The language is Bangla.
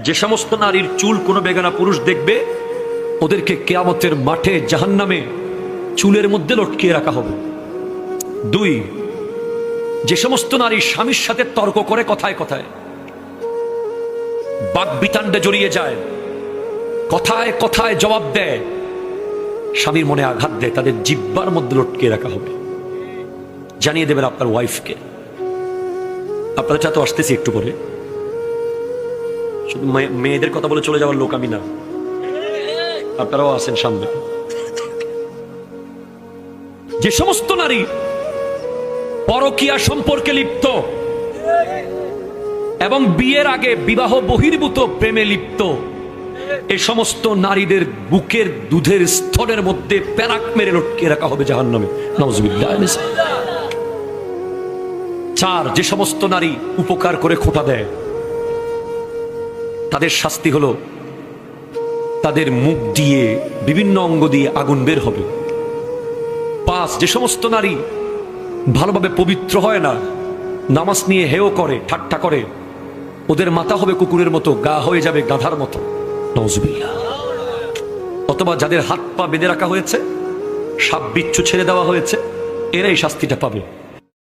যে সমস্ত নারীর চুল কোনো বেগানা পুরুষ দেখবে, ওদেরকে কিয়ামতের মাঠে জাহান্নামে চুলের মধ্যে লটকিয়ে রাখা হবে। 2, যে সমস্ত নারী স্বামীর সাথে তর্ক করে কথায় কথায়, বাকবিতান্ডে জড়িয়ে যায়, কথায় কথায় জবাব দেয়, স্বামীর মনে আঘাত দেয়, তাদের জিহ্বার মধ্যে লটকিয়ে রাখা হবে। জানিয়ে দেবেন আপনার ওয়াইফকে। আপনাদের সাথে আসতেছি একটু পরে। শুধু মেয়েদের কথা বলে চলে যাওয়ার লোক আমি না, আপনারাও আছেন সামনে। যে সমস্ত নারী পরকীয়া সম্পর্কে লিপ্ত এবং বিয়ের আগে বিবাহ বহির্ভূত প্রেমে লিপ্ত, এই সমস্ত নারীদের বুকের দুধের স্তরের মধ্যে প্যারাক মেরে লটকিয়ে রাখা হবে জাহান্নামে। নাউজুবিল্লাহ। 4, যে সমস্ত নারী উপকার করে খোঁটা দেয়, তাদের শাস্তি হলো তাদের মুখ দিয়ে বিভিন্ন অঙ্গ দিয়ে আগুন বের হবে। 5, যে সমস্ত নারী ভালোভাবে পবিত্র হয় না, নামাজ নিয়ে হেয় করে, ঠাট্টা করে, ওদের মাথা হবে কুকুরের মতো, গা হয়ে যাবে গাধার মতো। নাউজুবিল্লাহ। অথবা যাদের হাত পা বেঁধে রাখা হয়েছে, সাপ বিচ্ছু ছেড়ে দেওয়া হয়েছে, এরাই শাস্তিটা পাবে।